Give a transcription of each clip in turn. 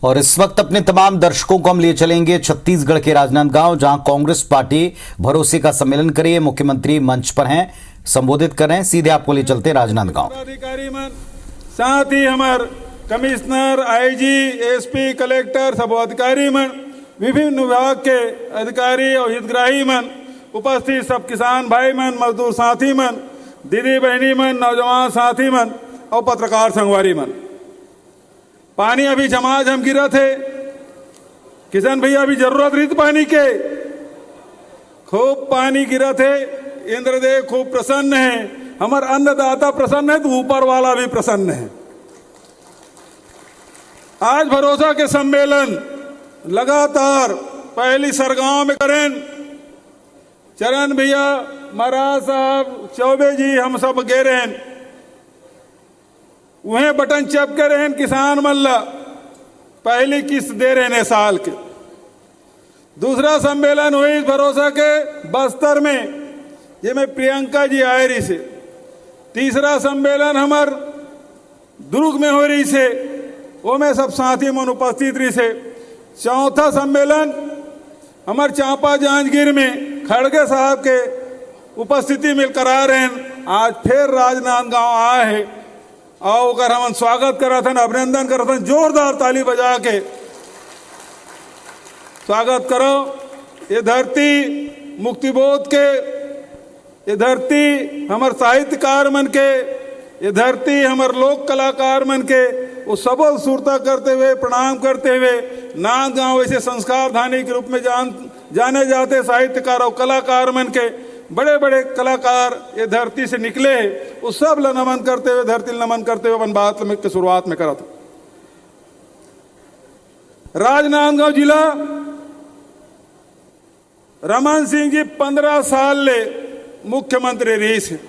और इस वक्त अपने तमाम दर्शकों को हम लिए चलेंगे छत्तीसगढ़ के राजनांदगांव, जहां कांग्रेस पार्टी भरोसे का सम्मेलन करी है। मुख्यमंत्री मंच पर हैं, संबोधित कर रहे हैं। सीधे आपको लिए चलते राजनांदगांव। अधिकारी मन, साथ ही हमारे कमिश्नर, आईजी, एसपी, कलेक्टर, सब अधिकारी मन, विभिन्न विभाग के अधिकारी और हितग्राही मन उपस्थित, सब किसान भाई मन, मजदूर साथी मन, दीदी बहनी मन, नौजवान साथी मन और पत्रकार संगवारी मन। पानी अभी झमाझम गिरा थे। किशन भैया अभी जरूरत रही पानी के, खूब पानी गिरा थे। इंद्रदेव खूब प्रसन्न है, हमार अन्नदाता प्रसन्न है तो ऊपर वाला भी प्रसन्न है। आज भरोसा के सम्मेलन लगातार पहली सरगांव में करें। चरण भैया, महाराज साहब, चौबे जी, हम सब गे रहे हैं, वह बटन चपके रहे हैं। किसान मल्ला पहली किस्त दे रहे हैं साल के। दूसरा सम्मेलन हुई भरोसा के बस्तर में, ये में प्रियंका जी आए रही से। तीसरा सम्मेलन हमार दुर्ग में हो रही से, वो में सब साथी मन उपस्थित रही से। चौथा सम्मेलन हमार चांपा जांजगीर में खड़गे साहब के उपस्थिति में करा रहे हैं। आज फिर राजनांदगांव आए हैं और हम स्वागत करा था, अभिनंदन करा था। जोरदार ताली बजा के स्वागत करो। ये धरती मुक्तिबोध के, ये धरती हमार साहित्यकार मन के, ये धरती हमार लोक कलाकार मन के, वो सबल सुरता करते हुए, प्रणाम करते हुए नांदगांव ऐसे संस्कार धानी के रूप में जाने जाते साहित्यकार और कलाकार मन के बड़े बड़े कलाकार ये धरती से निकले हैं। उस सब ला नमन करते हुए, धरती नमन करते हुए अपन बात में के शुरुआत में करा था। राजनांदगांव जिला, रमन सिंह जी 15 साल ले मुख्यमंत्री रही से।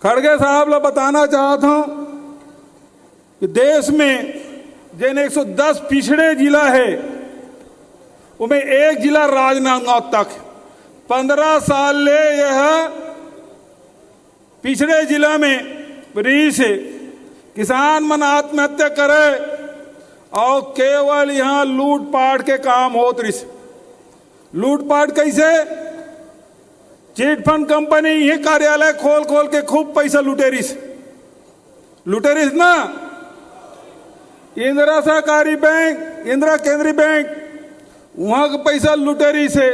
खड़गे साहब ला बताना चाहता हूं कि देश में जिन 110 पिछड़े जिला है, उनमें एक जिला राजनांदगांव तक। 15 साल ले यह पिछड़े जिला में रही से किसान मन आत्महत्या करे और केवल यहां लूटपाट के काम होत रही। लूटपाट कैसे? चिट फंड कंपनी ये कार्यालय खोल खोल के खूब पैसा लुटे रही ना। इंदिरा सहकारी बैंक, इंदिरा केंद्रीय बैंक, वहां का पैसा लुटे रही से।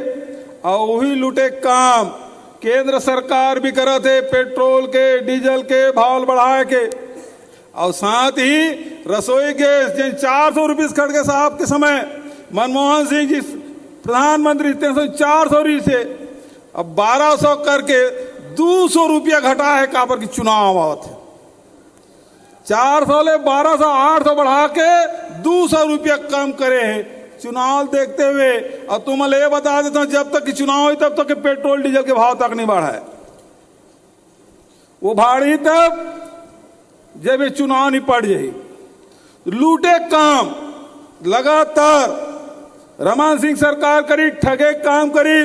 और वही लुटे काम केंद्र सरकार भी करा थे, पेट्रोल के, डीजल के भाव बढ़ा के। और साथ ही रसोई गैस जिन 400 रुपये खड़गे साहब के समय मनमोहन सिंह जी प्रधानमंत्री 400 रही से अब 1200 करके 200 रुपया घटा है। काबर की चुनाव आवत है, 400 ले 1200 800 बढ़ा के 200 रुपया कम करे हैं चुनाव देखते हुए। और तुम ये बता देता हूं, जब तक कि चुनाव हुई तब तक पेट्रोल डीजल के भाव तक नहीं बढ़ा है। वो भाड़ी तब जब ये चुनाव नहीं पड़ जाए। लूटे काम लगातार रमन सिंह सरकार करी, ठगे काम करी।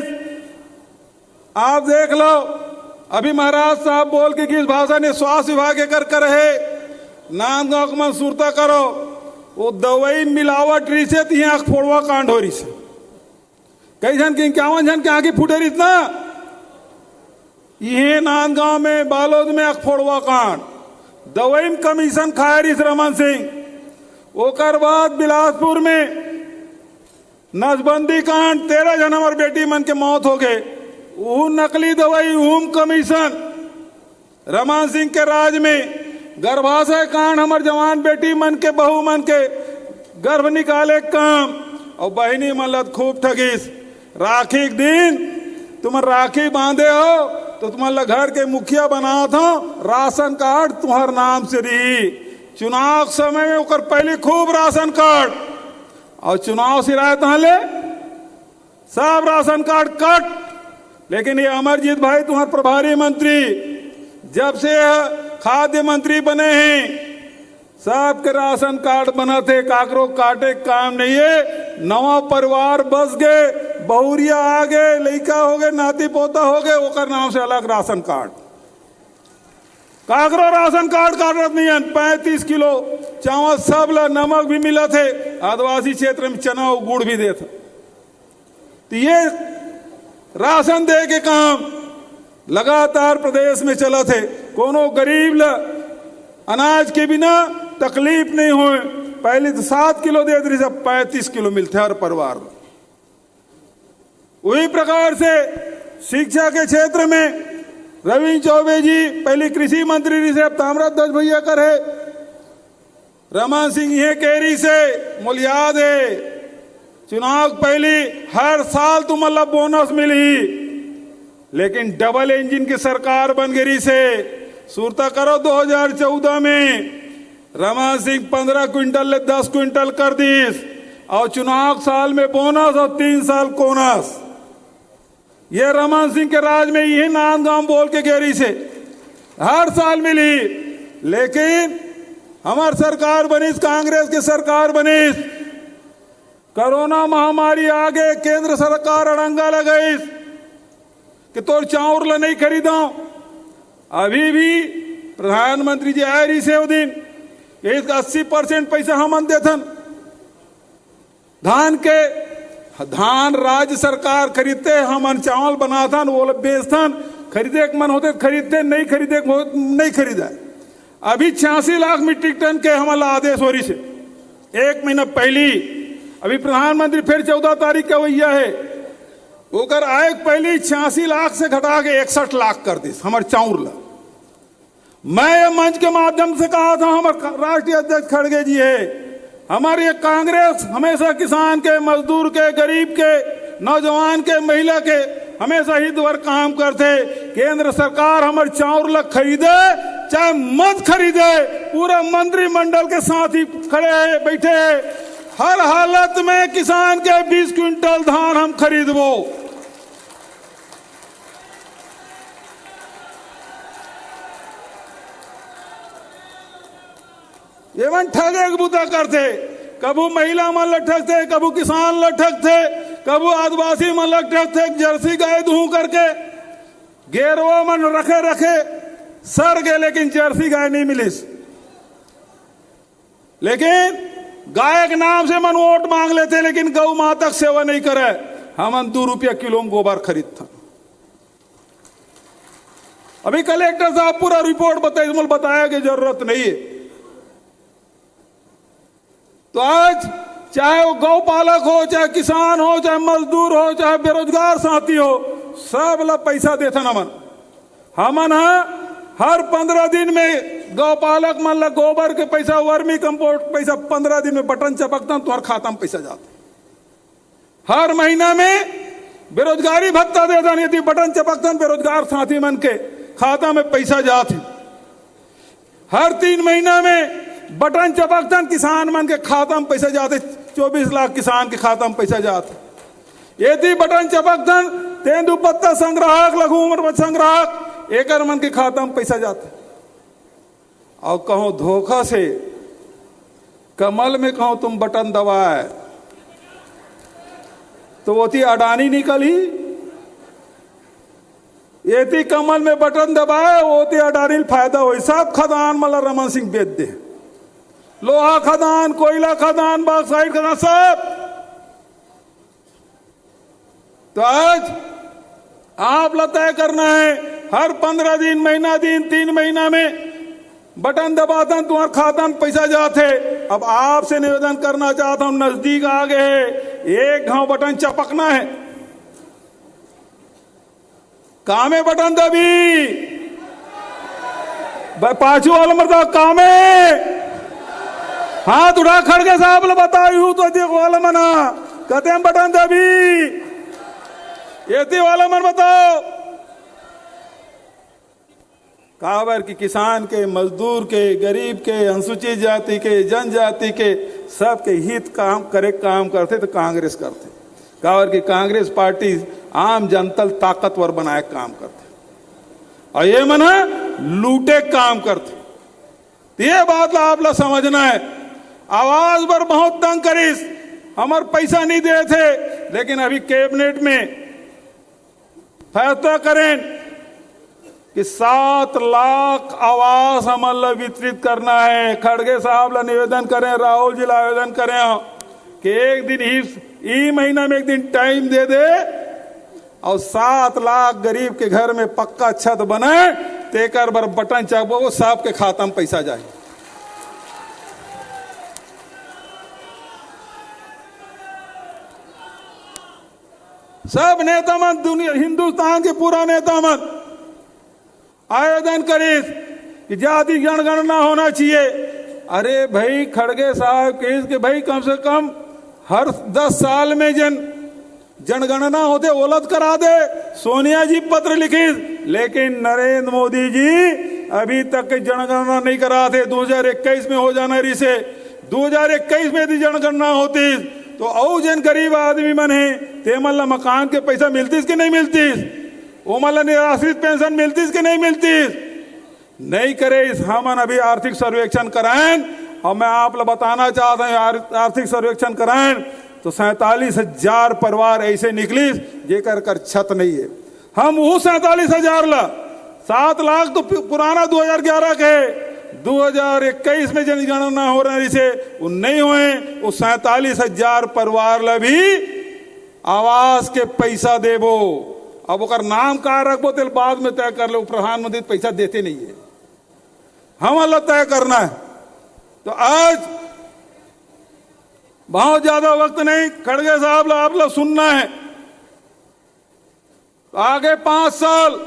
आप देख लो, अभी महाराज साहब बोल के किस भाषा ने स्वास्थ्य विभाग कर रहे नांदगांव को मंसूरता करो। वो दवाई मिलावट रही से तो आंख फोड़वा कांड हो रही से। कई जन की 51 जन के आंखें फूटे रही ना, ये नांदगांव में, बालोद में आंख फोड़वा कांड। दवाई में कमीशन खाए रही रमन सिंह। ओकर बाद बिलासपुर में नसबंदी कांड, 13 जन हमारे बेटी मन के मौत हो गए। वो नकली दवाई, ऊम कमीशन। रमन सिंह के राज में गर्भाशय कांड, हमारे जवान बेटी मन के, बहू मन के गर्भ निकाले काम। और बहनी मन खूब ठगीस। राखी के दिन तुम राखी बांधे हो तो तुम्हारा घर के मुखिया बना था, राशन कार्ड तुम्हार नाम से रही। चुनाव समय में ओकर पहले खूब राशन कार्ड, और चुनाव सिराए ले सब राशन कार्ड कट। लेकिन ये अमरजीत भाई तुम्हारे प्रभारी मंत्री जब से खाद्य मंत्री बने हैं, सबके राशन कार्ड बना थे। काकरो काटे काम नहीं है। नवा परिवार बस गए, बहुरिया आ गए, लड़का हो गए, नाती पोता हो गए, ओकर नाम से अलग राशन कार्ड। काकरो राशन कार्ड काटत नहीं है। 35 किलो चावल सब ला नमक भी मिला थे, आदिवासी क्षेत्र में चना और गुड़ भी देता। तो ये राशन दे के काम लगातार प्रदेश में चला थे। कोनो गरीब ला अनाज के बिना तकलीफ नहीं हुए। पहले तो 7 किलो देते रही, सब 35 किलो मिलते हर परिवार में। वही प्रकार से शिक्षा के क्षेत्र में रविंद्र चौबे जी पहले कृषि मंत्री रही से, अब ताम्रध्वज भैया कर है, रमन सिंह ये केरी से मोल याद है चुनाव पहले हर साल तुम मतलब बोनस मिली, लेकिन डबल इंजन की सरकार बन गई से सुरता करो 2014 में रमन सिंह 15 क्विंटल ले 10 क्विंटल कर दीस, और चुनाव साल में बोनस और 3 साल कोनस। ये रमन सिंह के राज में यही नांदगांव बोल के गेरी से हर साल मिली। लेकिन हमार सरकार बनी, कांग्रेस की सरकार बनी, कोरोना महामारी आगे केंद्र सरकार अड़ंगा लगाई कि तोर चाउर ला नहीं खरीदा। अभी भी प्रधानमंत्री जी आए रही से वो दिन, ये 80% पैसा हम देथन धान के। धान राज्य सरकार खरीदते, हमन चावल बनाथन, वो लोग बेचथन। खरीदे के मन होते खरीदते, नहीं खरीदे नहीं खरीदा। अभी 86 लाख मीट्रिक टन के हमारा आदेश हो रही से 1 महीना पहली। अभी प्रधानमंत्री फिर 14 तारीख का वैया है, ओकर आय पहले 86 लाख से घटा के 61 लाख कर दी हमारे चाउर ला। मैं मंच के माध्यम से कहा था, हमारे राष्ट्रीय अध्यक्ष खड़गे जी है, हमारी ये कांग्रेस हमेशा किसान के, मजदूर के, गरीब के, नौजवान के, महिला के हमेशा हित वर्ग काम करते। केंद्र सरकार हमारे चाउर ला खरीदे चाहे मत खरीदे, पूरा मंत्रिमंडल के साथ ही खड़े है, बैठे है, हर हालत में किसान के 20 क्विंटल धान हम खरीदबो। ये मन ठगे के बुता करते, कबू महिला मन लठकते, कबू किसान लठकते, कबू आदिवासी मन लठकते। जर्सी गाय दूं करके गेरवा मन रखे रखे सर गए, लेकिन जर्सी गाय नहीं मिली। लेकिन गाय के नाम से मन वोट मांग लेते, लेकिन गौ माता की सेवा नहीं करे। हम 2 रुपया किलो में गोबर खरीदता। अभी कलेक्टर साहब पूरा रिपोर्ट बताया कि जरूरत नहीं है। तो आज चाहे वो गौ पालक हो, चाहे किसान हो, चाहे मजदूर हो, चाहे बेरोजगार साथी हो, सब ला पैसा देता हमन हर 15 दिन में गौ पालक मन ला गोबर के पैसा, वर्मी कंपोस्ट पैसा 15 दिन में बटन चपकता तुम्हारे खाता में पैसा जाता। हर महीना में बेरोजगारी भत्ता देता, यदि बटन चपकता बेरोजगार साथी मन के खाता में पैसा जाते। हर 3 महीना में बटन चपकतन किसान मन के खाता में पैसा जाते। 24 लाख किसान के खाता में पैसा जाते। यदि बटन चपकतन तेंदु पत्ता संग्राहक, लघु उम्र संग्राहक, एकर मन के खाता में पैसा जाते। और कहो धोखा से कमल में कहो तुम बटन दबाए तो वो थी अडानी निकली। ये थी कमल में बटन दबाए वो थी अडानी फायदा हो। सब खदान मतलब रमन सिंह बेच दे, लोहा खदान, कोयला खदान, बॉक्साइट खदान सब। तो आज आप ला तय करना है, हर 15 दिन, महीना दिन, 3 महीना में बटन दबाता तुम्हारे खाता में पैसा जाते। अब आपसे निवेदन करना चाहता हूं, नजदीक आ गए, एक घाव बटन चपकना है। कामे बटन दबी, पाछू वाला मरता कामे, हाथ उठा खड़गे साहब ला बतायू तो देखो वाला मना कहते बटन दबी, ये वाला मन बताओ। काबर की किसान के, मजदूर के, गरीब के, अनुसूचित जाति के, जनजाति के सबके हित काम करते तो कांग्रेस करते। काबर की कांग्रेस पार्टी आम जनता ताकतवर बनाए काम करते, और ये मन लूटे काम करते। ये बात आप ला समझना है। आवाज पर बहुत तंग करीस, हमार पैसा नहीं दे थे, लेकिन अभी कैबिनेट में फैसला करें कि 7 लाख आवास हमला वितरित करना है। खड़गे साहब ला निवेदन करें, राहुल जी ला आवेदन करें कि एक दिन ई महीना में एक दिन टाइम दे दे और 7 लाख गरीब के घर में पक्का छत बने, तेकर बर बटन चाबो साहब के खाता में पैसा जाए। सब नेता मन, दुनिया हिंदुस्तान के पूरा नेता मन आवेदन करिस कि जाति जनगणना होना चाहिए। अरे भाई खड़गे साहब के भाई कम से कम हर 10 साल में जनगणना होते ओलत करा दे। सोनिया जी पत्र लिखी, लेकिन नरेंद्र मोदी जी अभी तक जनगणना नहीं कराते। 2021 में हो जाना रही से 2021 में यदि जनगणना होती तो और जन गरीब आदमी मन है ते मन ला मकान के पैसा मिलतीस कि नहीं मिलतीस, वो मन ला निराश्रित पेंशन मिलतीस कि नहीं मिलतीस। नहीं करे इस हमन अभी आर्थिक सर्वेक्षण कराएं और मैं आप ला बताना चाहता हूं आर्थिक सर्वेक्षण कराएं तो 47,000 परिवार ऐसे निकली जेकर कर छत नहीं है। हम वो 47,000 ला 7 लाख तो पुराना 2011 के 2021 में जनगणना हो रही से वो नहीं हुए। वो 47,000 परिवार ला भी आवास के पैसा देबो। अब ओकर नाम का रखबो तेल बाद में तय कर लो, प्रधानमंत्री पैसा देते नहीं है, हम अल्लाह तय करना है। तो आज बहुत ज्यादा वक्त नहीं, खड़गे साहब आप लोग सुनना है। आगे 5 साल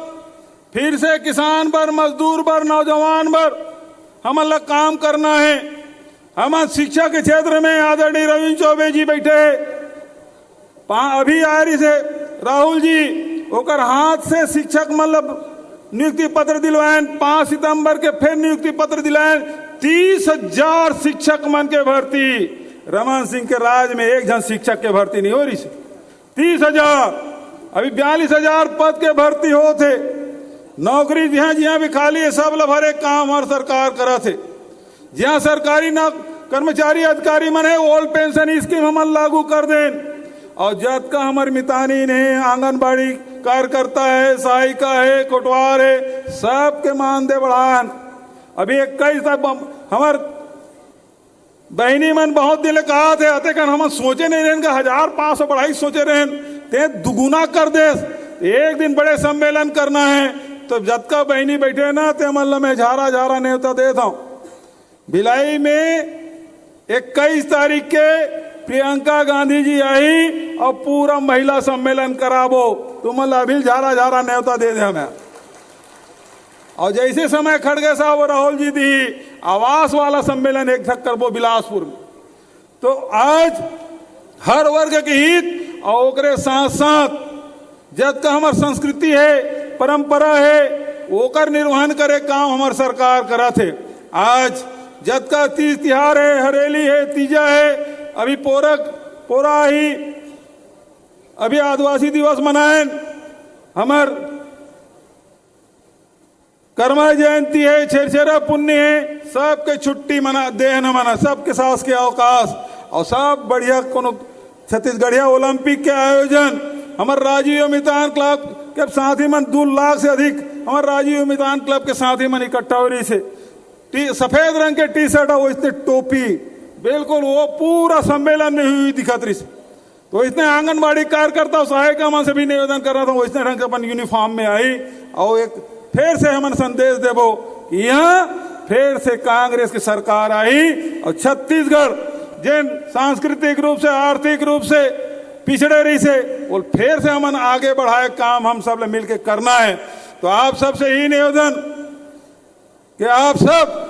फिर से किसान पर, मजदूर पर, नौजवान पर हम अल्लाह काम करना है। हम शिक्षा के क्षेत्र में आदरणीय रविंद्र चौबे जी बैठे, अभी आ रही से राहुल जी ओकर हाथ से शिक्षक मतलब नियुक्ति पत्र दिलवाएं। 5 सितंबर के फिर नियुक्ति पत्र दिलाएं। 30,000 शिक्षक मन के भर्ती, रमन सिंह के राज में एक जन शिक्षक के भर्ती नहीं हो रही से 30,000। अभी 42,000 पद के भर्ती हो थे। नौकरी जहां भी खाली है सब ला भरे काम हर सरकार करा थे। जहां सरकारी ना कर्मचारी अधिकारी मन है ओल्ड पेंशन स्कीम हम लागू कर दें। और जब का हमारे मितानी ने आंगनबाड़ी कार्यकर्ता है, सहायिका है, कोटवार है, सबके मानदेय बढ़ान। अभी 21 तक हमार बहनी मन बहुत दिल कहा थे अते कन हम सोचे नहीं रहें 1,500 बढ़ाई सोचे रहें ते दुगुना कर दे। एक दिन बड़े सम्मेलन करना है तो जतका बहनी बैठे ना ते मल्ल में झारा झारा न्योता देता हूं। भिलाई में 21 तारीख के प्रियंका गांधी जी आई और पूरा महिला सम्मेलन कराबो, तुम अभी झारा झारा न्योता दे दे हमें। और जैसे समय खड़गे साहब और राहुल जी दी आवास वाला सम्मेलन एक थक करबो बिलासपुर में। तो आज हर वर्ग के हित और ओकरे साथ साथ जब का हमार संस्कृति है, परंपरा है, ओकर निर्वहन करे काम हमार सरकार करा थे। आज जब का तीज तिहार है, हरेली है, तीजा है, अभी पोरा ही अभी आदिवासी दिवस मनाएं, हमार कर्मा जयंती है, छेरछेरा पुण्य है, सबके छुट्टी मना दे न मना, सबके सास के अवकाश और सब बढ़िया कोनो छत्तीसगढ़िया ओलंपिक के आयोजन। हमारे राजीव मितान क्लब के साथी मन 2 लाख से अधिक हमारे राजीव मितान क्लब के साथी मन इकट्ठा हो रही से सफेद रंग के टी शर्ट और इसने टोपी बिल्कुल वो पूरा सम्मेलन में हुई दिखत रही। तो इसने आंगनबाड़ी कार्यकर्ता सहायिका मन से भी निवेदन कर रहा था वो इसने ढंग से अपन यूनिफॉर्म में आई और एक फिर से हमन संदेश देबो कि यहाँ फिर से कांग्रेस की सरकार आई और छत्तीसगढ़ जिन सांस्कृतिक रूप से, आर्थिक रूप से पिछड़े रही से वो फिर से हमन आगे बढ़ाए काम हम सब मिलकर करना है। तो आप सबसे ही निवेदन कि आप सब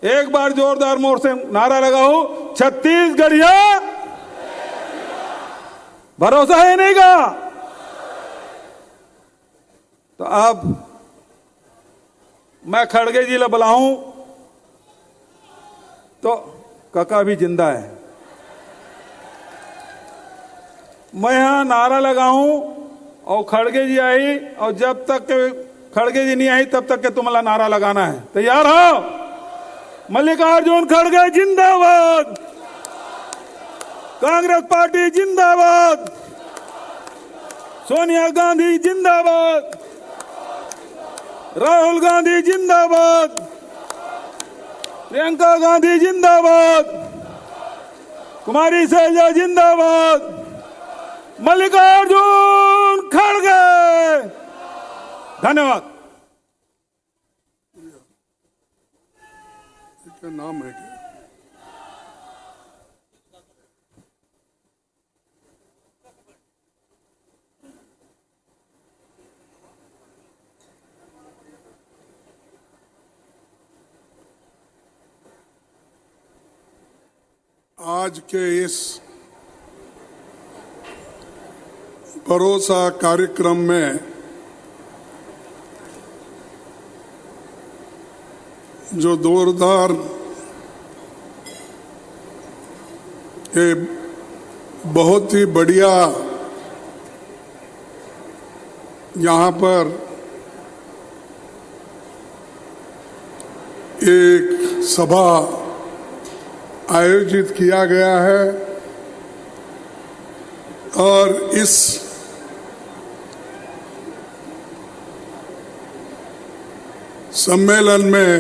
एक बार जोरदार मोर से नारा लगाओ, छत्तीसगढ़िया भरोसा है नहीं का। तो अब मैं खड़गे जी ला बुलाऊं तो काका भी जिंदा है, मैं यहां नारा लगाऊं और खड़गे जी आई और जब तक के खड़गे जी नहीं आई तब तक के तुम्हारा नारा लगाना है। तैयार हो? मल्लिकार्जुन खड़गे जिंदाबाद, कांग्रेस पार्टी जिंदाबाद, सोनिया गांधी जिंदाबाद, राहुल गांधी जिंदाबाद, प्रियंका गांधी जिंदाबाद, कुमारी शैलजा जिंदाबाद, मल्लिकार्जुन खड़गे। धन्यवाद। क्या नाम है क्या? आज के इस भरोसा कार्यक्रम में जो जोरदार ये बहुत ही बढ़िया यहाँ पर एक सभा आयोजित किया गया है और इस सम्मेलन में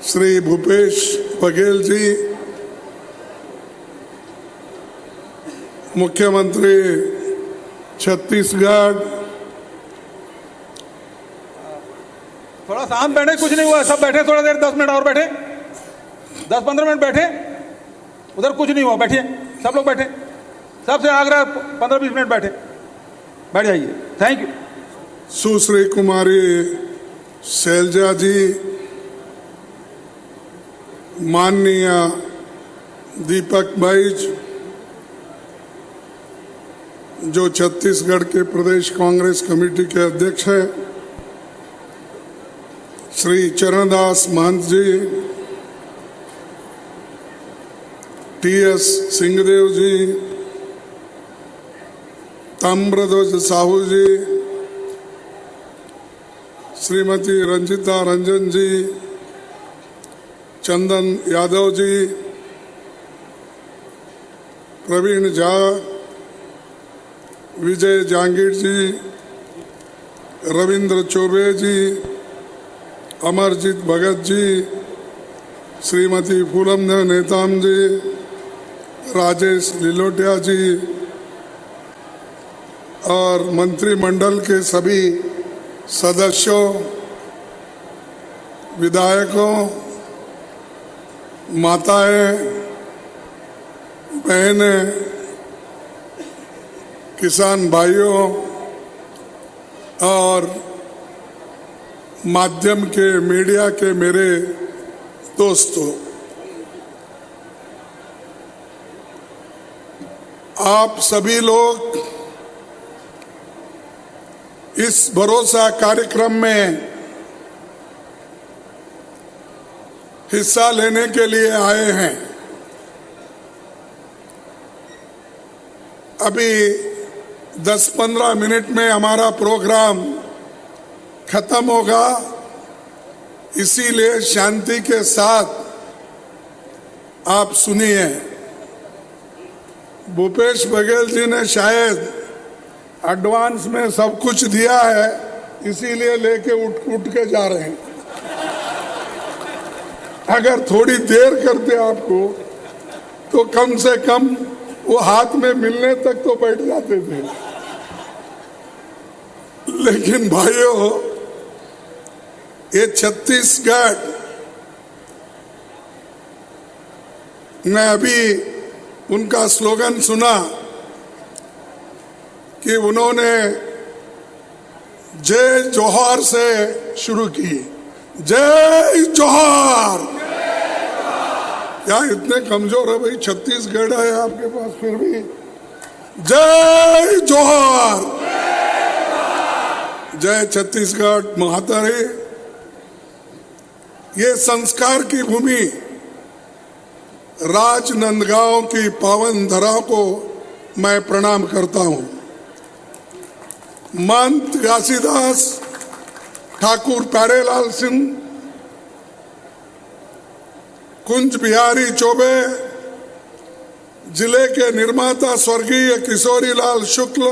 श्री भूपेश बघेल जी, मुख्यमंत्री छत्तीसगढ़, थोड़ा शांत बैठे, कुछ नहीं हुआ, सब बैठे थोड़ा देर, 10 मिनट और बैठे, 10-15 मिनट बैठे, उधर कुछ नहीं हुआ, बैठिए सब लोग बैठे, सबसे आग्रह 15-20 मिनट बैठे, बैठ जाइए। Thank you. सुश्री कुमारी शैलजा जी, माननीय दीपक भाई जो छत्तीसगढ़ के प्रदेश कांग्रेस कमेटी के अध्यक्ष हैं, श्री चरणदास महंत जी, टी.एस. सिंहदेव जी, ताम्रध्वज साहू जी, श्रीमती रंजिता रंजन जी, चंदन यादव जी, प्रवीण झा, विजय जहांगीर जी, रविंद्र चौबे जी, अमरजीत भगत जी, श्रीमती फूलम नेताम जी, राजेश लिलोटिया जी और मंत्रिमंडल के सभी सदस्यों, विधायकों, माताएं, बहनें, किसान भाइयों और माध्यम के मीडिया के मेरे दोस्तों, आप सभी लोग इस भरोसा कार्यक्रम में हिस्सा लेने के लिए आए हैं। अभी 10-15 मिनट में हमारा प्रोग्राम खत्म होगा, इसीलिए शांति के साथ आप सुनिए। भूपेश बघेल जी ने शायद एडवांस में सब कुछ दिया है, इसीलिए लेके उठ के जा रहे हैं। अगर थोड़ी देर करते आपको तो कम से कम वो हाथ में मिलने तक तो बैठ जाते थे। लेकिन भाइयों, ये छत्तीसगढ़ मैं अभी उनका स्लोगन सुना कि उन्होंने जय जोहार से शुरू की। जय जोहार। क्या इतने कमजोर है भाई? छत्तीसगढ़ है आपके पास, फिर भी जय जोहार। जय छत्तीसगढ़ महातारी। ये संस्कार की भूमि राजनांदगांव की पावन धरा को मैं प्रणाम करता हूं। महंत घासीदास ठाकुर प्यारेलाल सिंह, कुंज बिहारी चौबे, जिले के निर्माता स्वर्गीय किशोरीलाल शुक्ल,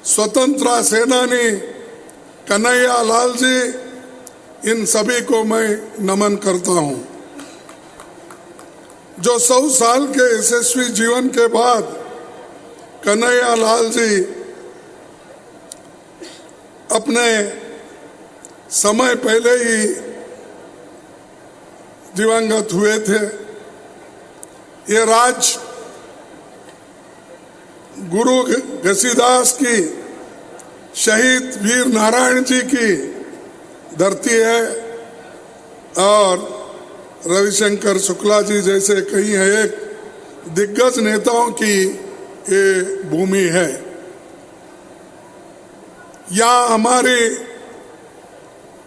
स्वतंत्रता सेनानी कन्हैया लाल जी, इन सभी को मैं नमन करता हूं, जो 100 साल के यशस्वी जीवन के बाद कन्हैया लाल जी अपने समय पहले ही दिवंगत हुए थे। ये राज गुरु घसीदास की, शहीद वीर नारायण जी की धरती है और रविशंकर शुक्ला जी जैसे कई एक दिग्गज नेताओं की ये भूमि है। यहाँ हमारी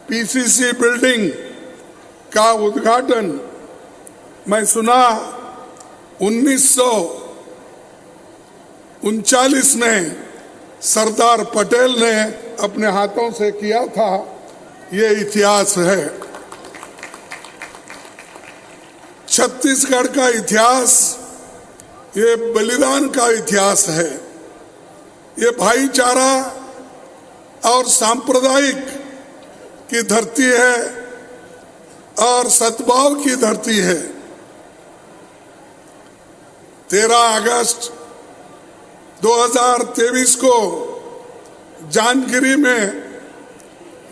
पीसीसी बिल्डिंग का उद्घाटन मैं सुना 1939 में सरदार पटेल ने अपने हाथों से किया था। ये इतिहास है। छत्तीसगढ़ का इतिहास ये बलिदान का इतिहास है। ये भाईचारा और सांप्रदायिक की धरती है और सद्भाव की धरती है। 13 अगस्त 2023 को जानगिरी में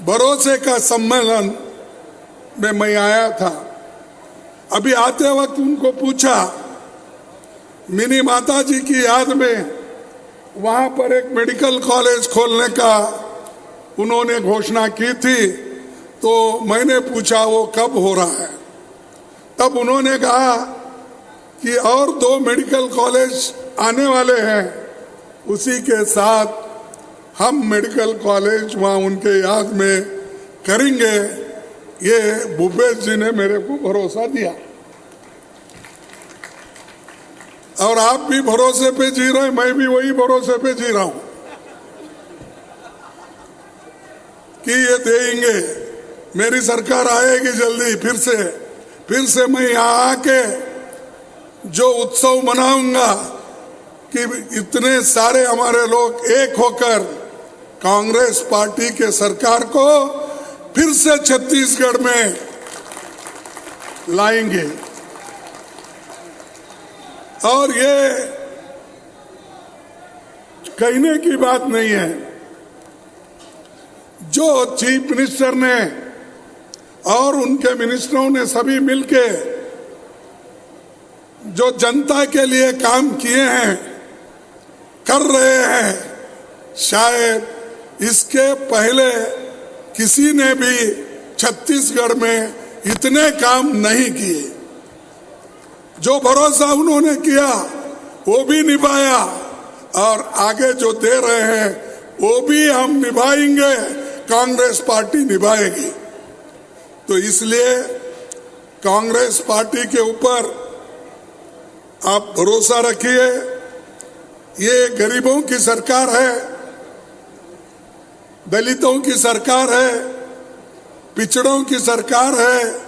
भरोसे का सम्मेलन में मैं आया था। अभी आते वक्त उनको पूछा, मिनी माता जी की याद में वहां पर एक मेडिकल कॉलेज खोलने का उन्होंने घोषणा की थी, तो मैंने पूछा वो कब हो रहा है। तब उन्होंने कहा कि और 2 मेडिकल कॉलेज आने वाले हैं, उसी के साथ हम मेडिकल कॉलेज वहां उनके याद में करेंगे। ये भूपेश जी ने मेरे को भरोसा दिया और आप भी भरोसे पे जी रहे हैं, मैं भी वही भरोसे पे जी रहा हूं कि ये देंगे। मेरी सरकार आएगी जल्दी। फिर से मैं यहाँ आके जो उत्सव मनाऊंगा कि इतने सारे हमारे लोग एक होकर कांग्रेस पार्टी के सरकार को फिर से छत्तीसगढ़ में लाएंगे। और ये कहने की बात नहीं है। जो चीफ मिनिस्टर ने और उनके मिनिस्टरों ने सभी मिलके जो जनता के लिए काम किए हैं, कर रहे हैं, शायद इसके पहले किसी ने भी छत्तीसगढ़ में इतने काम नहीं किए। जो भरोसा उन्होंने किया वो भी निभाया और आगे जो दे रहे हैं वो भी हम निभाएंगे, कांग्रेस पार्टी निभाएगी। तो इसलिए कांग्रेस पार्टी के ऊपर आप भरोसा रखिए। ये गरीबों की सरकार है, दलितों की सरकार है, पिछड़ों की सरकार है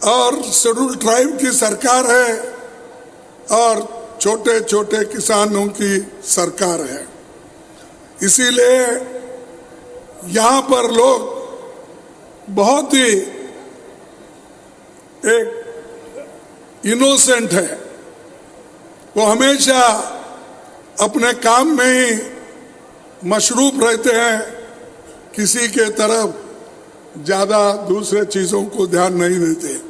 और शेड्यूल ट्राइब की सरकार है और छोटे छोटे किसानों की सरकार है। इसीलिए यहाँ पर लोग बहुत ही एक इनोसेंट है। वो हमेशा अपने काम में ही मशरूफ रहते हैं, किसी के तरफ ज्यादा दूसरे चीजों को ध्यान नहीं देते।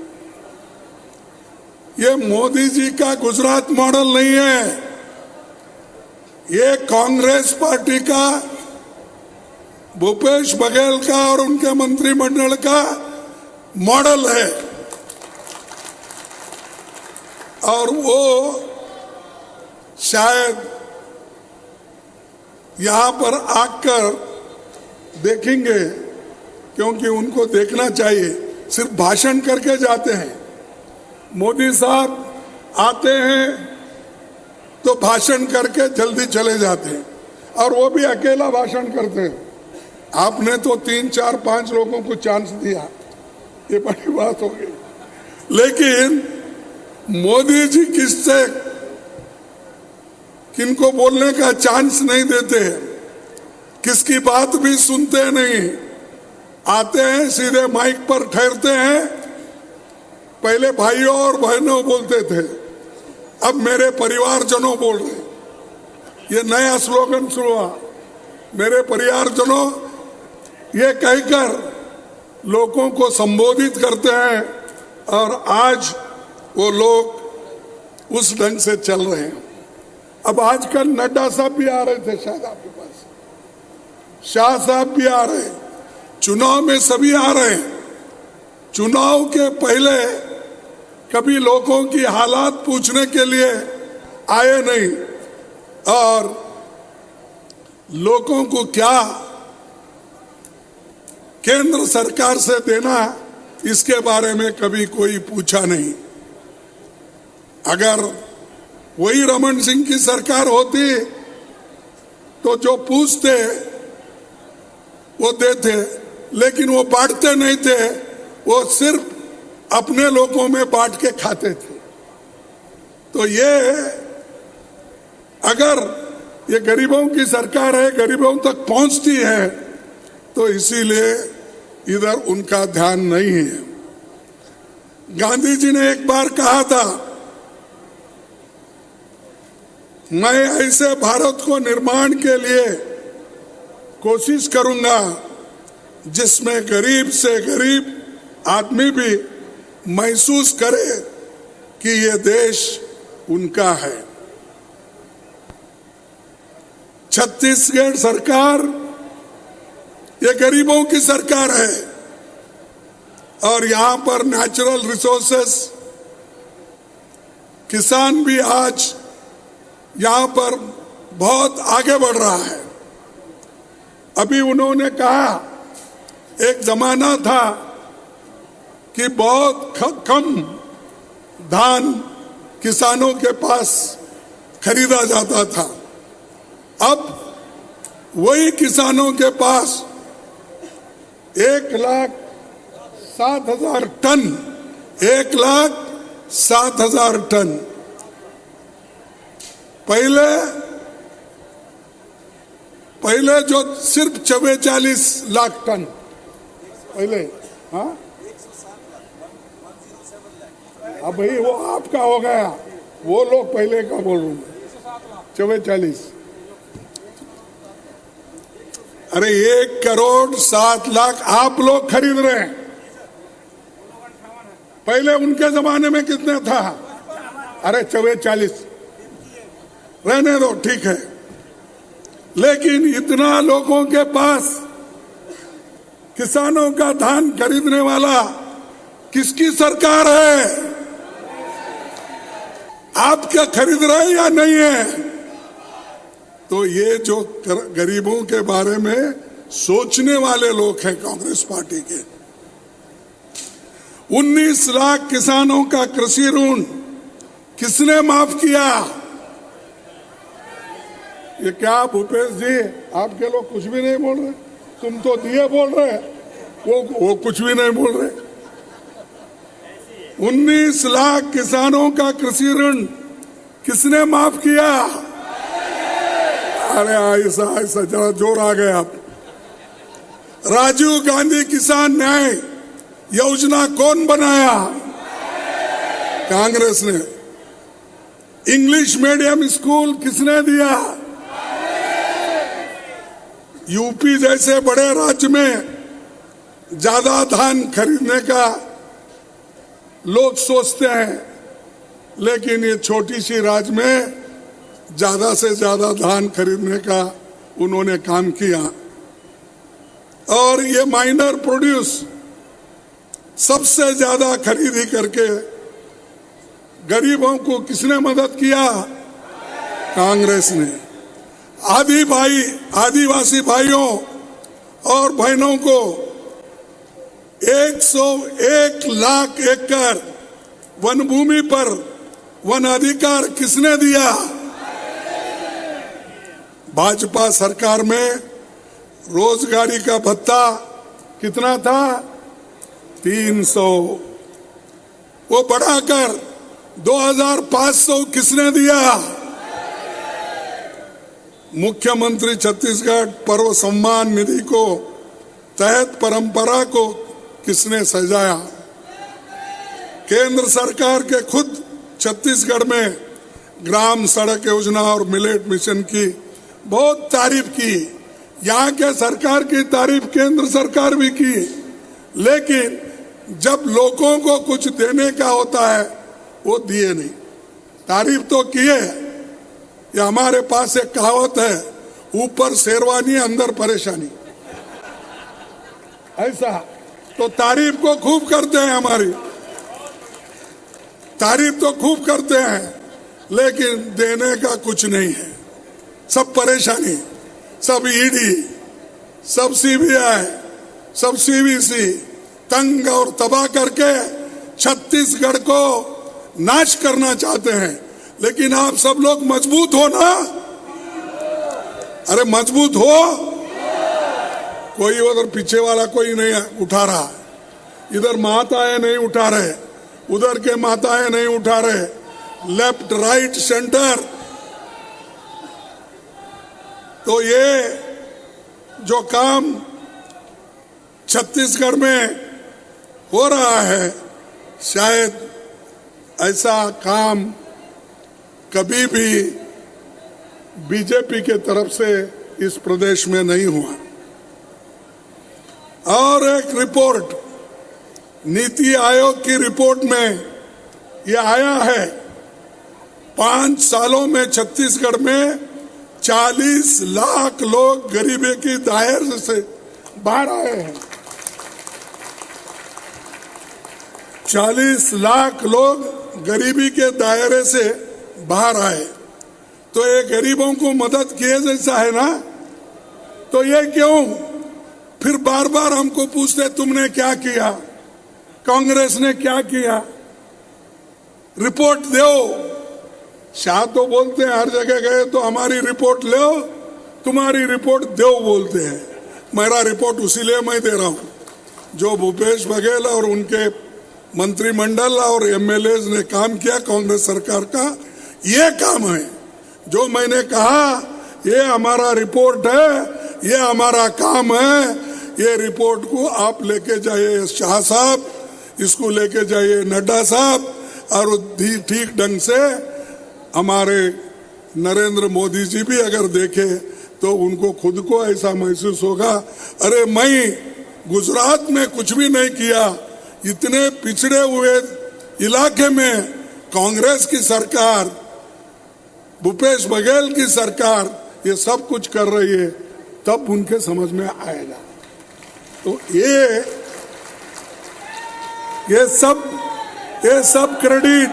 ये मोदी जी का गुजरात मॉडल नहीं है, ये कांग्रेस पार्टी का, भूपेश बघेल का और उनके मंत्रिमंडल का मॉडल है। और वो शायद यहां पर आकर देखेंगे, क्योंकि उनको देखना चाहिए। सिर्फ भाषण करके जाते हैं। मोदी साहब आते हैं तो भाषण करके जल्दी चले जाते हैं और वो भी अकेला भाषण करते हैं। आपने तो 3, 4, 5 लोगों को चांस दिया, ये बड़ी बात हो गई। लेकिन मोदी जी किनको बोलने का चांस नहीं देते, किसकी बात भी सुनते नहीं, आते हैं सीधे माइक पर ठहरते हैं। पहले भाइयों और बहनों बोलते थे, अब मेरे परिवारजनों बोल रहे। ये नया स्लोगन शुरू हुआ, मेरे परिवारजनों, ये कहकर लोगों को संबोधित करते हैं और आज वो लोग उस ढंग से चल रहे हैं। अब आजकल नड्डा साहब भी आ रहे थे शायद आपके पास, शाह साहब भी आ रहे हैं, चुनाव में सभी आ रहे हैं। चुनाव के पहले कभी लोगों की हालात पूछने के लिए आए नहीं और लोगों को क्या केंद्र सरकार से देना इसके बारे में कभी कोई पूछा नहीं। अगर वही रमन सिंह की सरकार होती तो जो पूछते वो देते, लेकिन वो बांटते नहीं थे, वो सिर्फ अपने लोगों में बांट के खाते थे। तो ये अगर ये गरीबों की सरकार है, गरीबों तक पहुंचती है, तो इसीलिए इधर उनका ध्यान नहीं है। गांधी जी ने एक बार कहा था, मैं ऐसे भारत को निर्माण के लिए कोशिश करूंगा जिसमें गरीब से गरीब आदमी भी महसूस करे कि ये देश उनका है। छत्तीसगढ़ सरकार ये गरीबों की सरकार है और यहां पर नेचुरल रिसोर्सेस, किसान भी आज यहां पर बहुत आगे बढ़ रहा है। अभी उन्होंने कहा, एक जमाना था कि बहुत कम धान किसानों के पास खरीदा जाता था, अब वही किसानों के पास 1,07,000 टन 1,07,000 टन। पहले जो सिर्फ 44 लाख टन पहले, हाँ अब भाई वो आपका हो गया, वो लोग पहले का बोल रहे हैं 44। अरे 1,07,00,000 आप लोग खरीद रहे हैं, पहले उनके जमाने में कितने था? अरे 44 रहने दो, ठीक है, लेकिन इतना लोगों के पास किसानों का धान खरीदने वाला किसकी सरकार है? आप क्या खरीद रहे हैं या नहीं है? तो ये जो गरीबों के बारे में सोचने वाले लोग हैं कांग्रेस पार्टी के, 19 लाख किसानों का कृषि ऋण किसने माफ किया? ये क्या भूपेश जी, आपके लोग कुछ भी नहीं बोल रहे, तुम तो दिए बोल रहे, वो कुछ भी नहीं बोल रहे। 19 लाख किसानों का कृषि ऋण किसने माफ किया? अरे ऐसा जरा जोर आ गया। आप राजीव गांधी किसान न्याय योजना कौन बनाया? कांग्रेस ने। इंग्लिश मीडियम स्कूल किसने दिया? यूपी जैसे बड़े राज्य में ज्यादा धान खरीदने का लोग सोचते हैं, लेकिन ये छोटी सी राज्य में ज्यादा से ज्यादा धान खरीदने का उन्होंने काम किया। और ये माइनर प्रोड्यूस सबसे ज्यादा खरीदी करके गरीबों को किसने मदद किया? कांग्रेस ने। आदिवासी भाइयों और बहनों को 101 लाख एकड़ वन भूमि पर वन अधिकार किसने दिया? भाजपा सरकार में रोजगारी का भत्ता कितना था? 300, वो बढ़ाकर 2,500 किसने दिया? मुख्यमंत्री छत्तीसगढ़ पर्व सम्मान निधि को तहत परंपरा को किसने सजाया? केंद्र सरकार के खुद छत्तीसगढ़ में ग्राम सड़क योजना और मिलेट मिशन की बहुत तारीफ की। यहाँ के सरकार की तारीफ केंद्र सरकार भी की, लेकिन जब लोगों को कुछ देने का होता है वो दिए नहीं। तारीफ तो किए। ये हमारे पास एक कहावत है, ऊपर शेरवानी अंदर परेशानी। ऐसा तो तारीफ को खूब करते हैं, हमारी तारीफ तो खूब करते हैं, लेकिन देने का कुछ नहीं है। सब परेशानी, सब ईडी, सब सीबीआई, सब सीवीसी तंग और तबाह करके छत्तीसगढ़ को नाश करना चाहते हैं। लेकिन आप सब लोग मजबूत हो ना? अरे मजबूत हो। कोई उधर पीछे वाला कोई नहीं उठा रहा, इधर माताएं नहीं उठा रहे, उधर के माताएं नहीं उठा रहे, लेफ्ट राइट सेंटर। तो ये जो काम छत्तीसगढ़ में हो रहा है, शायद ऐसा काम कभी भी बीजेपी के तरफ से इस प्रदेश में नहीं हुआ। और एक रिपोर्ट, नीति आयोग की रिपोर्ट में यह आया है, 5 सालों में छत्तीसगढ़ में 40 लाख लोग गरीबी की दायरे से बाहर आए हैं। 40 लाख लोग गरीबी के दायरे से बाहर आए। तो ये गरीबों को मदद किए जैसा है ना? तो ये क्यों फिर बार बार हमको पूछते तुमने क्या किया, कांग्रेस ने क्या किया? रिपोर्ट दो। शाह तो बोलते हैं हर जगह गए तो हमारी रिपोर्ट लो, तुम्हारी रिपोर्ट दो बोलते हैं। मेरा रिपोर्ट उसीलिए मैं दे रहा हूं जो भूपेश बघेल और उनके मंत्रिमंडल और एमएलए ने काम किया कांग्रेस सरकार का, ये काम है। जो मैंने कहा ये हमारा रिपोर्ट है, ये हमारा काम है। ये रिपोर्ट को आप लेके जाइए शाह साहब, इसको लेके जाइए नड्डा साहब, और ठीक ढंग से हमारे नरेंद्र मोदी जी भी अगर देखे तो उनको खुद को ऐसा महसूस होगा, अरे मैं गुजरात में कुछ भी नहीं किया, इतने पिछड़े हुए इलाके में कांग्रेस की सरकार, भूपेश बघेल की सरकार ये सब कुछ कर रही है, तब उनके समझ में आएगा। तो ये सब क्रेडिट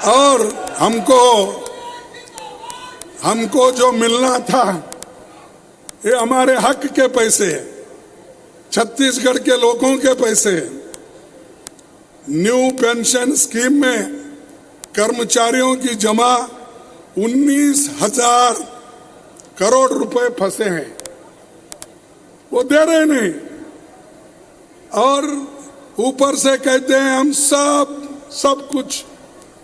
और हमको जो मिलना था, ये हमारे हक के पैसे, छत्तीसगढ़ के लोगों के पैसे। न्यू पेंशन स्कीम में कर्मचारियों की जमा 19,000 करोड़ रुपए फंसे हैं, वो दे रहे नहीं। और ऊपर से कहते हैं हम सब कुछ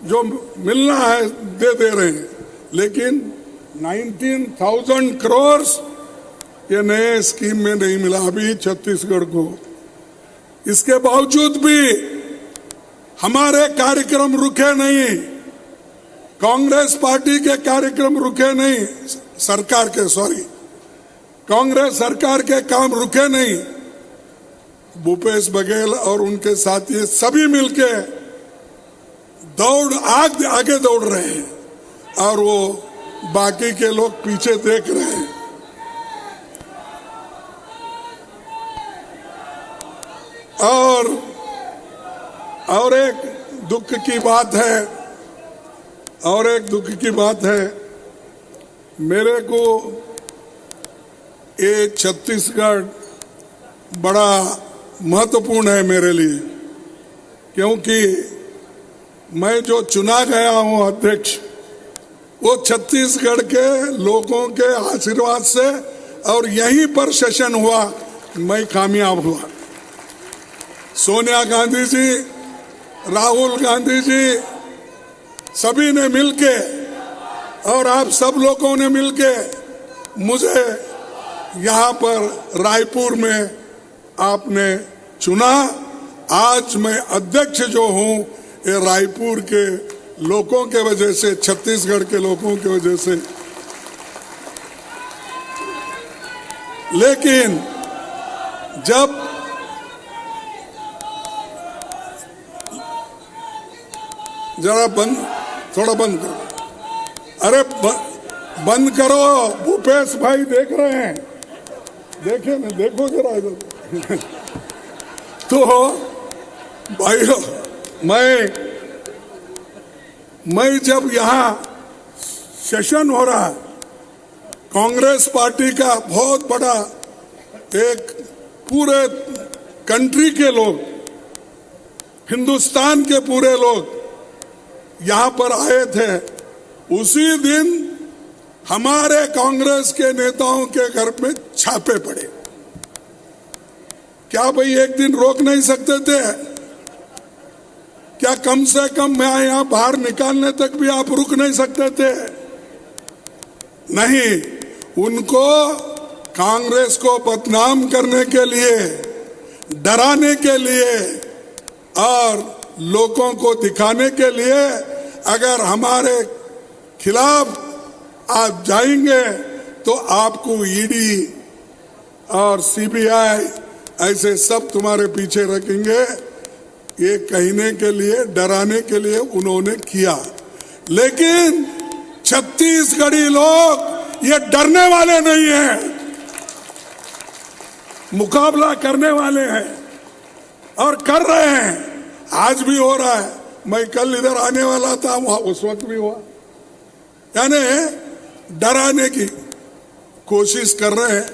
जो मिलना है दे रहे हैं, लेकिन 19,000 करोड़ ये नए स्कीम में नहीं मिला अभी छत्तीसगढ़ को। इसके बावजूद भी हमारे कार्यक्रम रुके नहीं, कांग्रेस पार्टी के कार्यक्रम रुके नहीं, सरकार के कांग्रेस सरकार के काम रुके नहीं। भूपेश बघेल और उनके साथी सभी मिलके आगे दौड़ रहे हैं और वो बाकी के लोग पीछे देख रहे हैं। और एक दुख की बात है, मेरे को ये छत्तीसगढ़ बड़ा महत्वपूर्ण है मेरे लिए, क्योंकि मैं जो चुना गया हूं अध्यक्ष, वो छत्तीसगढ़ के लोगों के आशीर्वाद से और यहीं पर सेशन हुआ, मैं कामयाब हुआ। सोनिया गांधी जी, राहुल गांधी जी सभी ने मिलके और आप सब लोगों ने मिलके मुझे यहाँ पर रायपुर में आपने चुना। आज मैं अध्यक्ष जो हूँ ये रायपुर के लोगों के वजह से, छत्तीसगढ़ के लोगों की वजह से। लेकिन जब जरा थोड़ा बंद करो, अरे बंद करो, भूपेश भाई देख रहे हैं, देखे ना, देखो जरा इधर। तो भाइयों, मैं जब यहाँ सेशन हो रहा, कांग्रेस पार्टी का बहुत बड़ा एक पूरे कंट्री के लोग, हिंदुस्तान के पूरे लोग यहाँ पर आए थे, उसी दिन हमारे कांग्रेस के नेताओं के घर में छापे पड़े। क्या भाई एक दिन रोक नहीं सकते थे? क्या कम से कम मैं यहाँ बाहर निकालने तक भी आप रुक नहीं सकते थे? नहीं, उनको कांग्रेस को बदनाम करने के लिए, डराने के लिए और लोगों को दिखाने के लिए अगर हमारे खिलाफ आप जाएंगे तो आपको ईडी और सीबीआई ऐसे सब तुम्हारे पीछे रखेंगे। ये कहने के लिए, डराने के लिए उन्होंने किया। लेकिन छत्तीसगढ़ी लोग ये डरने वाले नहीं हैं, मुकाबला करने वाले हैं और कर रहे हैं। आज भी हो रहा है। मैं कल इधर आने वाला था, वहां उस वक्त भी हुआ। यानी डराने की कोशिश कर रहे हैं।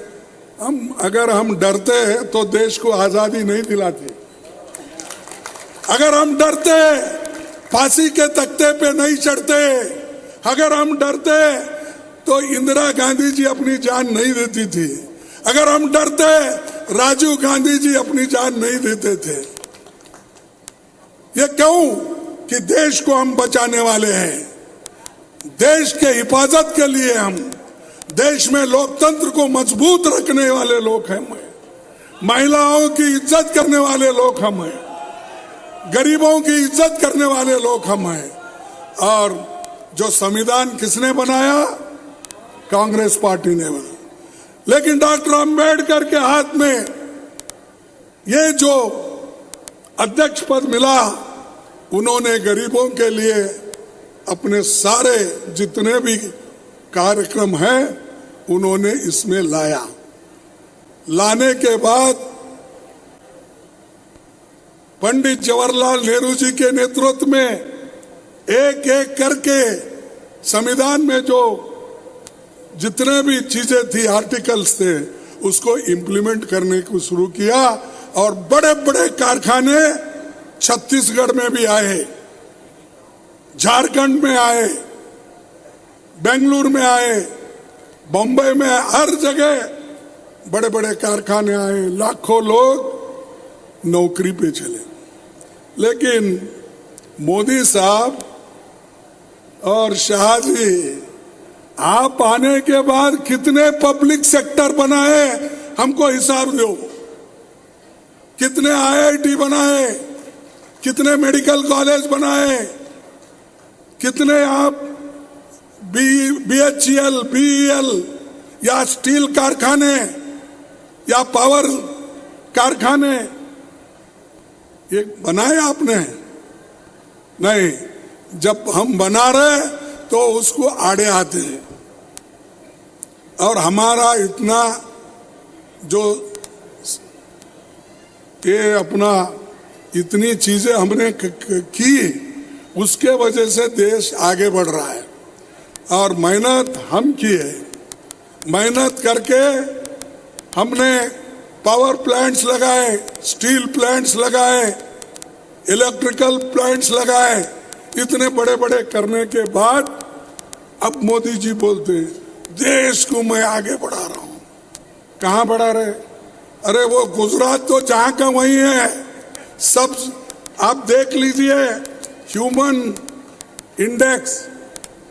अगर हम डरते हैं तो देश को आजादी नहीं दिलाते। अगर हम डरते फांसी के तख्ते पे नहीं चढ़ते। अगर हम डरते तो इंदिरा गांधी जी अपनी जान नहीं देती थी। अगर हम डरते राजीव गांधी जी अपनी जान नहीं देते थे। ये क्यों? कि देश को हम बचाने वाले हैं, देश के हिफाजत के लिए हम, देश में लोकतंत्र को मजबूत रखने वाले लोग हैं। महिलाओं की इज्जत करने वाले लोग हम हैं, गरीबों की इज्जत करने वाले लोग हम हैं। और जो संविधान किसने बनाया? कांग्रेस पार्टी ने बनाया। लेकिन डॉक्टर अंबेडकर के हाथ में ये जो अध्यक्ष पद मिला, उन्होंने गरीबों के लिए अपने सारे जितने भी कार्यक्रम हैं उन्होंने इसमें लाया। लाने के बाद पंडित जवाहरलाल नेहरू जी के नेतृत्व में एक एक करके संविधान में जो जितने भी चीजें थी, आर्टिकल्स थे, उसको इम्प्लीमेंट करने को शुरू किया। और बड़े बड़े कारखाने छत्तीसगढ़ में भी आए, झारखंड में आए, बेंगलुरु में आए, बम्बई में, हर जगह बड़े बड़े कारखाने आए। लाखों लोग नौकरी पे चले। लेकिन मोदी साहब और शाह जी, आप आने के बाद कितने पब्लिक सेक्टर बनाए, हमको हिसाब दो। कितने आईआईटी बनाए, कितने मेडिकल कॉलेज बनाए, कितने आप बीएचईएल, बीईएल या स्टील कारखाने या पावर कारखाने ये बनाए आपने? नहीं। जब हम बना रहे तो उसको आड़े आते हैं। और हमारा इतना जो ये अपना इतनी चीजें हमने की, उसके वजह से देश आगे बढ़ रहा है। और मेहनत हम किए, मेहनत करके हमने पावर प्लांट्स लगाए, स्टील प्लांट्स लगाए, इलेक्ट्रिकल प्लांट्स लगाए। इतने बड़े बड़े करने के बाद अब मोदी जी बोलते हैं देश को मैं आगे बढ़ा रहा हूं। कहाँ बढ़ा रहे? अरे वो गुजरात तो जहां का वही है। सब आप देख लीजिए ह्यूमन इंडेक्स,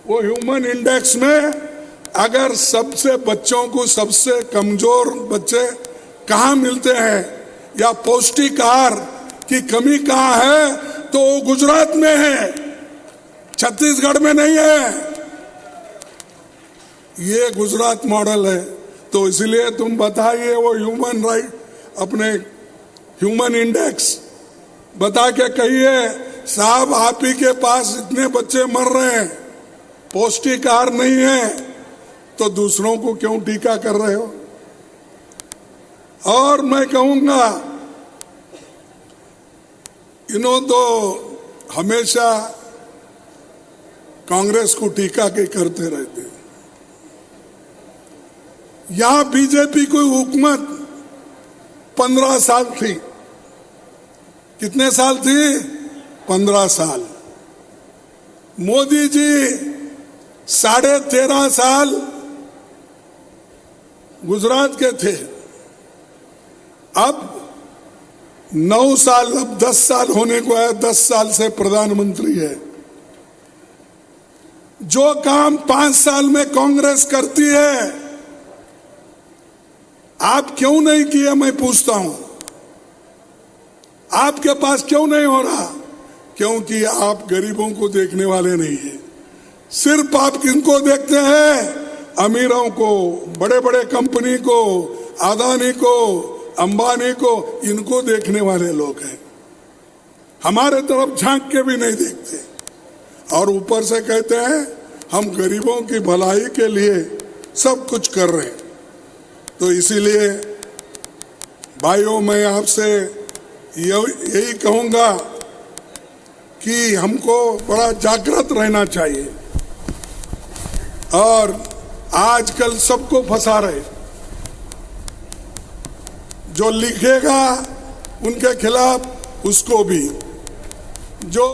वो ह्यूमन इंडेक्स में अगर सबसे बच्चों को सबसे कमजोर बच्चे कहाँ मिलते हैं या पौष्टिक आहार की कमी कहाँ है, तो वो गुजरात में है, छत्तीसगढ़ में नहीं है। ये गुजरात मॉडल है। तो इसलिए तुम बताइए वो ह्यूमन राइट, अपने ह्यूमन इंडेक्स बता के कहिए साहब आप ही के पास इतने बच्चे मर रहे हैं, पौष्टिक आहार नहीं है, तो दूसरों को क्यों टीका कर रहे हो? और मैं कहूंगा इन्हों तो हमेशा कांग्रेस को टीका के करते रहते। यहां बीजेपी की हुकूमत 15 साल थी। कितने साल थी? 15 साल। मोदी जी 13.5 साल गुजरात के थे। अब 9 साल, अब 10 साल होने को है, 10 साल से प्रधानमंत्री है। जो काम 5 साल में कांग्रेस करती है आप क्यों नहीं किए? मैं पूछता हूं, आपके पास क्यों नहीं हो रहा? क्योंकि आप गरीबों को देखने वाले नहीं है। सिर्फ आप किनको देखते हैं? अमीरों को, बड़े बड़े कंपनी को, अदानी को, अंबानी को, इनको देखने वाले लोग हैं। हमारे तरफ झांक के भी नहीं देखते और ऊपर से कहते हैं हम गरीबों की भलाई के लिए सब कुछ कर रहे हैं। तो इसीलिए भाइयों मैं आपसे यही कहूंगा कि हमको बड़ा जागृत रहना चाहिए। और आजकल सबको फंसा रहे, जो लिखेगा उनके खिलाफ उसको भी, जो